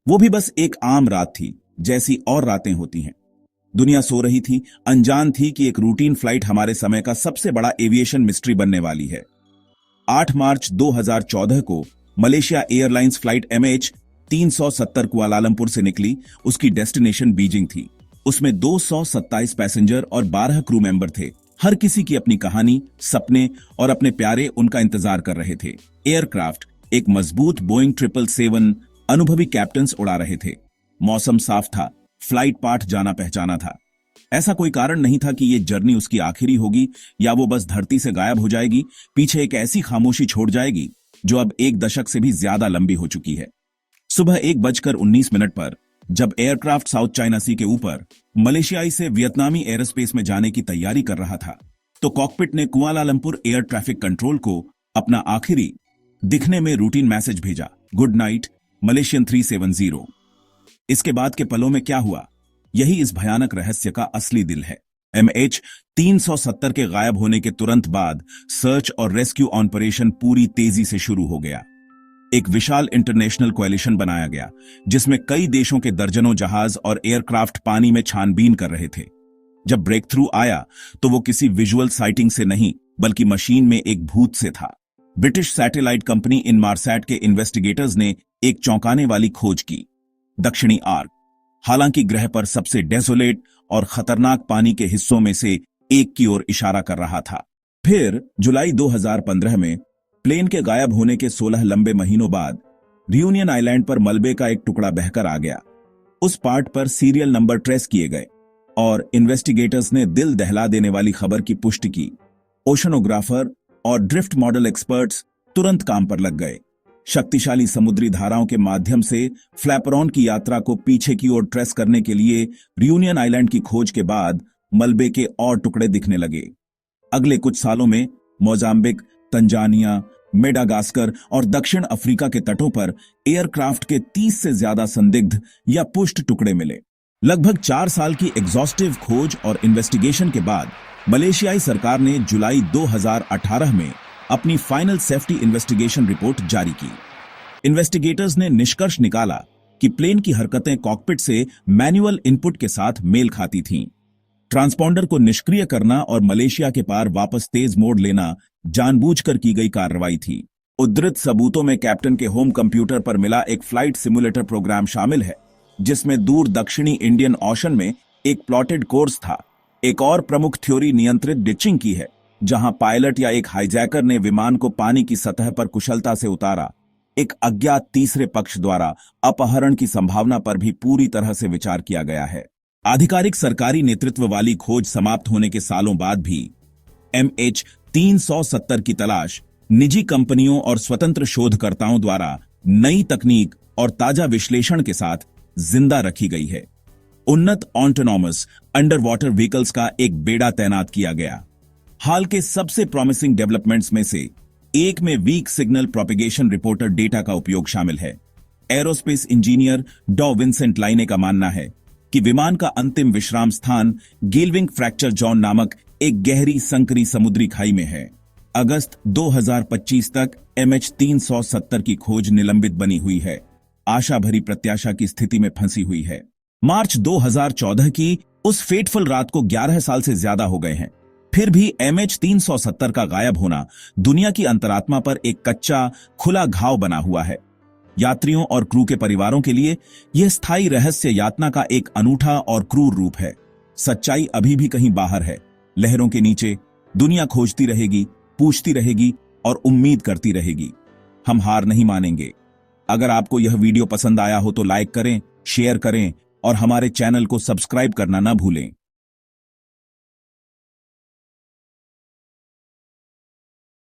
वो भी बस एक आम रात थी, जैसी और रातें होती हैं। दुनिया सो रही थी, अनजान थी कि एक रूटीन फ्लाइट हमारे समय का सबसे बड़ा एविएशन मिस्ट्री बनने वाली है। 8 मार्च 2014 को Malaysia airlines flight MH370 Kuala Lumpur से निकली। उसकी डेस्टिनेशन बीजिंग थी। उसमें 227 पैसेंजर और 12 क्रू मेंबर थे। हर किसी की अपनी कहानी, सपने और अपने प्यारे उनका इंतजार कर रहे थे। एयरक्राफ्ट एक मजबूत बोइंग 777 अनुभवी कैप्टन्स उड़ा रहे थे। मौसम साफ था, फ्लाइट पाथ जाना पहचाना था। ऐसा कोई कारण नहीं था कि ये जर्नी उसकी आखिरी होगी या वो बस धरती से गायब हो जाएगी, पीछे एक ऐसी खामोशी छोड़ जाएगी जो अब 1 दशक से भी ज्यादा लंबी हो चुकी है। सुबह 1:19 पर जब एयरक्राफ्ट साउथ चाइना सी के ऊपर मलेशियाई से वियतनामी एयरस्पेस में जाने की तैयारी कर रहा था, तो कॉकपिट ने कुआलालंपुर एयर ट्रैफिक कंट्रोल को अपना आखिरी दिखने में रूटीन मैसेज भेजा, गुड नाइट मलेशियन 370। इसके बाद के पलों में क्या हुआ, यही इस भयानक रहस्य का असली दिल है। MH370 के गायब होने के तुरंत बाद सर्च और रेस्क्यू ऑपरेशन पूरी तेजी से शुरू हो गया। एक विशाल इंटरनेशनल कोएलिशन बनाया गया, जिसमें कई देशों के दर्जनों जहाज और एयरक्राफ्ट पानी में छानबीन कर रहे थे। जब ब्रेक थ्रू आया तो वो किसी विजुअल साइटिंग से नहीं, बल्कि मशीन में एक भूत से था। ब्रिटिश सैटेलाइट कंपनी इनमारसैट के इन्वेस्टिगेटर्स ने एक चौंकाने वाली खोज की, दक्षिणी आर्क, हालांकि ग्रह पर सबसे डेसोलेट और खतरनाक पानी के हिस्सों में से एक की ओर इशारा कर रहा था। फिर जुलाई 2015 में प्लेन के गायब होने के 16 लंबे महीनों बाद रियूनियन आइलैंड पर मलबे का एक टुकड़ा बहकर आ गया। उस पार्ट पर सीरियल नंबर ट्रेस किए गए और इन्वेस्टिगेटर्स ने दिल दहला देने वाली खबर की पुष्टि की। ओशनोग्राफर और ड्रिफ्ट मॉडल एक्सपर्ट्स तुरंत काम पर लग गए। शक्तिशाली समुद्री धाराओं के माध्यम से फ्लैपरॉन की यात्रा को पीछे की ओर ट्रेस करने के लिए रियूनियन आइलैंड की खोज के बाद मलबे के और टुकड़े दिखने लगे। अगले कुछ सालों में मोजाम्बिक, तंजानिया, मेडागास्कर और दक्षिण अफ्रीका के तटों पर एयरक्राफ्ट के 30 से ज्यादा संदिग्ध या पुष्ट टुकड़े मिले। लगभग 4 साल की एग्जॉस्टिव खोज और इन्वेस्टिगेशन के बाद मलेशियाई सरकार ने जुलाई 2018 में अपनी फाइनल सेफ्टी इन्वेस्टिगेशन रिपोर्ट जारी की। इन्वेस्टिगेटर्स ने निष्कर्ष निकाला कि प्लेन की हरकतें कॉकपिट से मैनुअल इनपुट के साथ मेल खाती थीं। ट्रांसपॉन्डर को निष्क्रिय करना और मलेशिया के पार वापस तेज मोड़ लेना जानबूझकर की गई कार्रवाई थी। उद्धृत सबूतों में कैप्टन के होम कंप्यूटर पर मिला एक फ्लाइट सिमुलेटर प्रोग्राम शामिल है, जिसमें दूर दक्षिणी इंडियन ओशन में एक प्लॉटेड कोर्स था। एक और प्रमुख थ्योरी नियंत्रित डिचिंग की है, जहां पायलट या एक हाईजैकर ने विमान को पानी की सतह पर कुशलता से उतारा। एक अज्ञात तीसरे पक्ष द्वारा अपहरण की संभावना पर भी पूरी तरह से विचार किया गया है। आधिकारिक सरकारी नेतृत्व वाली खोज समाप्त होने के सालों बाद भी MH370 की तलाश निजी कंपनियों और स्वतंत्र शोधकर्ताओं द्वारा नई तकनीक और ताजा विश्लेषण के साथ जिंदा रखी गई है। उन्नत ऑटोनॉमस अंडर वाटर व्हीकल्स का एक बेड़ा तैनात किया गया। हाल के सबसे प्रॉमिसिंग डेवलपमेंट्स में से एक में weak signal propagation reporter data का उपयोग शामिल है। एरोस्पेस इंजीनियर डॉ विंसेंट लाइने का मानना है कि विमान का अंतिम विश्राम स्थान गेलविंग फ्रैक्चर जॉन नामक एक गहरी संकरी समुद्री खाई में है। अगस्त 2025 तक MH370 की खोज निलंबित बनी हुई है, आशा भरी प्रत्याशा की स्थिति में फंसी हुई है। मार्च 2014 की उस फेटफुल रात को 11 साल से ज्यादा हो गए हैं। फिर भी MH370 का गायब होना दुनिया की अंतरात्मा पर एक कच्चा खुला घाव बना हुआ है। यात्रियों और क्रू के परिवारों के लिए यह स्थायी रहस्य यातना का एक अनूठा और क्रूर रूप है। सच्चाई अभी भी कहीं बाहर है, लहरों के नीचे। दुनिया खोजती रहेगी, पूछती रहेगी और उम्मीद करती रहेगी। हम हार नहीं मानेंगे। अगर आपको यह वीडियो पसंद आया हो तो लाइक करें, शेयर करें और हमारे चैनल को सब्सक्राइब करना ना भूलें।